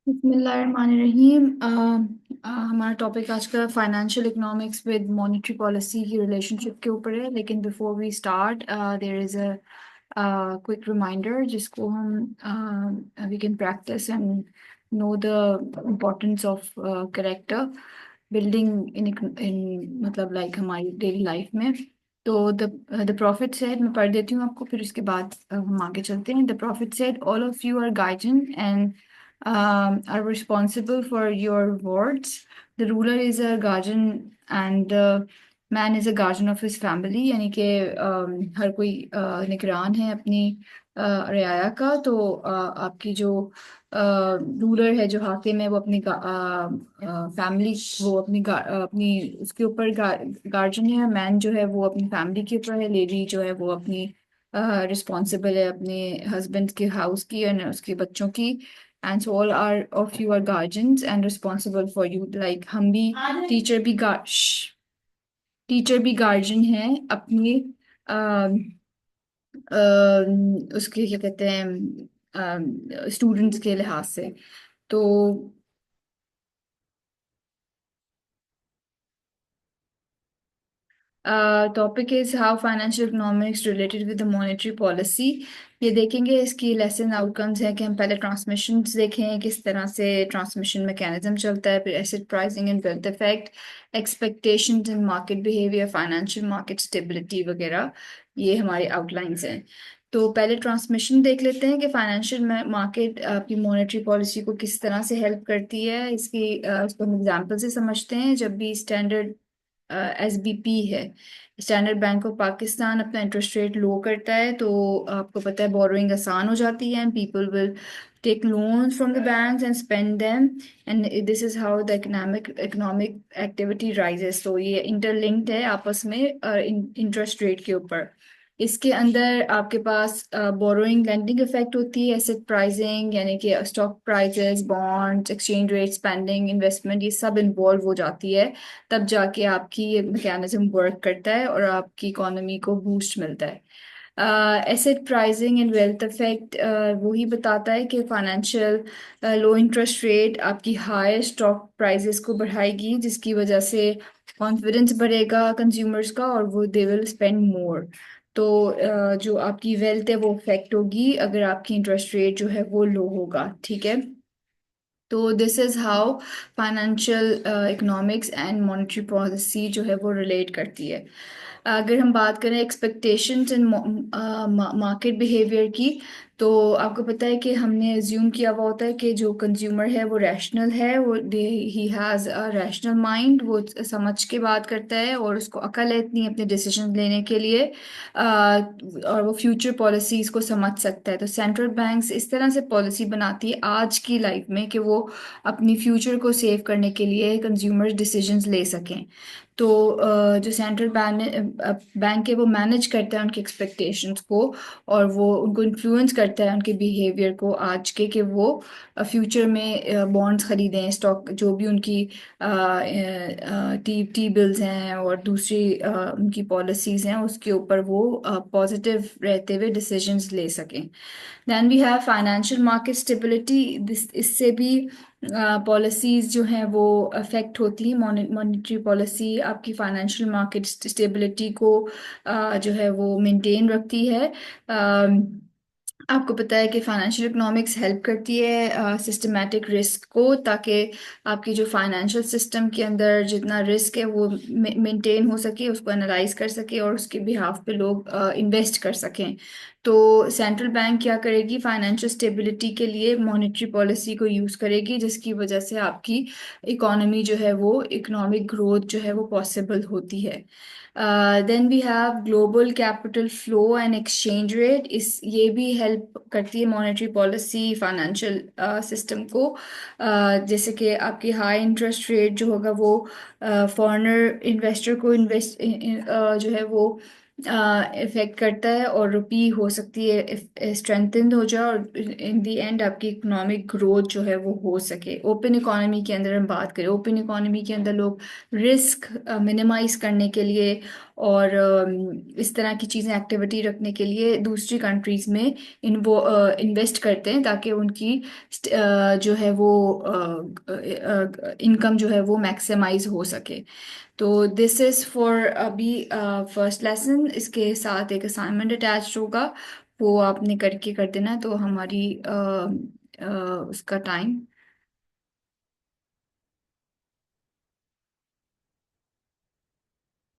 बिस्मिल्लाहिर्रहमानिर्रहीम। हमारा टॉपिक आज का financial economics with monetary policy की रिलेशनशिप के ऊपर है। लेकिन before we start there is a quick reminder जिसको हम we can practice and know the importance of character building in मतलब लाइक हमारी डेली लाइफ में। तो द प्रॉफिट सेड मैं पढ़ देती हूँ आपको, फिर उसके बाद हम आगे चलते हैं। The prophet said all of you are guardian and are responsible for your words. The ruler is a guardian and the man is a guardian of his family, यानी कि हर कोई निगरान है अपनी रियाया का। तो आपकी जो रूलर है, जो हाकिम है, वो अपनी फैमिली, वो अपनी उसके ऊपर गार्जियन है। मैन जो है वो अपनी फैमिली के ऊपर है। लेडी जो है वो अपनी रिस्पॉन्सिबल है अपने हस्बैंड के हाउस की और उसके बच्चों की। And so all are of you are guardians and responsible for you. Like हम भी टीचर भी टीचर भी गार्जियन है अपने उसके क्या कहते हैं स्टूडेंट्स के लिहाज से। तो topic is how financial economics related with the monetary policy. ये देखेंगे इसकी लेसन आउटकम्स हैं कि हम पहले ट्रांसमिशन देखें, किस तरह से ट्रांसमिशन मैकेनिज्म चलता है, फिर asset pricing and wealth effect, expectations in market behaviour, financial market stability वगैरह। ये हमारे आउटलाइंस हैं। तो पहले ट्रांसमिशन देख लेते हैं कि फाइनेंशियल मार्केट आपकी मॉनेटरी पॉलिसी को किस तरह से हेल्प करती है। उसको हम एग्जांपल से समझते हैं। जब भी स्टैंडर्ड SBP है, स्टैंडर्ड बैंक ऑफ पाकिस्तान, अपना इंटरेस्ट रेट लो करता है, तो आपको पता है बोरोइंग आसान हो जाती है and people will take loans from the banks and spend them and this is how the economic activity rises. तो ये इंटरलिंक्ड है आपस में इंटरेस्ट रेट के ऊपर। इसके अंदर आपके पास बोरोइंग लेंडिंग इफेक्ट होती है, एसेट प्राइसिंग यानी कि stock prices, bonds, exchange rate, spending, investment, ये सब इन्वॉल्व हो जाती है। तब जाके आपकी ये मैकेनिज्म वर्क करता है और आपकी इकोनॉमी को बूस्ट मिलता है। Asset pricing and wealth effect वही बताता है कि फाइनेंशियल लो इंटरेस्ट रेट आपकी हाई स्टॉक प्राइसेस को बढ़ाएगी, जिसकी वजह से कॉन्फिडेंस बढ़ेगा कंज्यूमर्स का और वो दे विल स्पेंड मोर। तो जो आपकी वेल्थ है वो इफेक्ट होगी अगर आपकी इंटरेस्ट रेट जो है वो लो होगा। ठीक है। तो this is how financial economics and monetary policy जो है वो रिलेट करती है। अगर हम बात करें एक्सपेक्टेशंस इन मार्केट बिहेवियर की, तो आपको पता है कि हमने एज्यूम किया हुआ होता है कि जो कंज्यूमर है वो रैशनल है, वो he has a rational mind, वो समझ के बात करता है और उसको अकल है इतनी अपने डिसीजन लेने के लिए। और वो फ्यूचर पॉलिसीज को समझ सकता है। तो सेंट्रल बैंक्स इस तरह से पॉलिसी बनाती है आज की लाइफ में कि वो अपनी फ्यूचर को सेव करने के लिए कंज्यूमर डिसीजंस ले सकें। तो जो सेंट्रल बैंक है वो मैनेज करता है उनके एक्सपेक्टेशंस को और वो उनको इन्फ्लुएंस करता है उनके बिहेवियर को आज के, कि वो फ्यूचर में बॉन्ड्स खरीदें, स्टॉक जो भी उनकी टी टी बिल्स हैं और दूसरी उनकी पॉलिसीज हैं उसके ऊपर वो पॉजिटिव रहते हुए डिसीजंस ले सकें। Then we have financial market stability. इससे भी पॉलिसीज जो हैं वो अफेक्ट होती हैं। मॉनेटरी पॉलिसी आपकी फाइनेंशियल मार्केट स्टेबिलिटी को जो है वो मेंटेन रखती है। आपको पता है कि फाइनेंशियल इकोनॉमिक्स हेल्प करती है सिस्टमैटिक रिस्क को, ताकि आपकी जो फाइनेंशियल सिस्टम के अंदर जितना रिस्क है वो मेंटेन हो सके, उसको एनालाइज कर सके और उसके बिहाफ पे लोग इन्वेस्ट कर सकें। तो सेंट्रल बैंक क्या करेगी, फाइनेंशियल स्टेबिलिटी के लिए मॉनेटरी पॉलिसी को यूज़ करेगी, जिसकी वजह से आपकी इकोनॉमी जो है वो इकोनॉमिक ग्रोथ जो है वो पॉसिबल होती है। Then we have global capital flow and exchange rate. इस ये भी हेल्प करती है मॉनेटरी पॉलिसी फाइनेंशियल सिस्टम को। जैसे कि आपकी हाई इंटरेस्ट रेट जो होगा वो फॉरेनर इन्वेस्टर को इन्वेस्ट जो है वो इफेक्ट करता है, और रुपी हो सकती है स्ट्रेंथन हो जाए, और इन द एंड आपकी इकोनॉमिक ग्रोथ जो है वो हो सके। ओपन इकोनॉमी के अंदर हम बात करें, ओपन इकोनॉमी के अंदर लोग रिस्क मिनिमाइज करने के लिए और इस तरह की चीज़ें एक्टिविटी रखने के लिए दूसरी कंट्रीज में इन्वेस्ट करते हैं, ताकि उनकी जो है वो इनकम जो है वो मैक्सिमाइज हो सके। तो दिस इज फॉर अभी फर्स्ट लेसन। इसके साथ एक असाइनमेंट अटैच होगा, वो आपने करके कर देना, तो हमारी उसका टाइम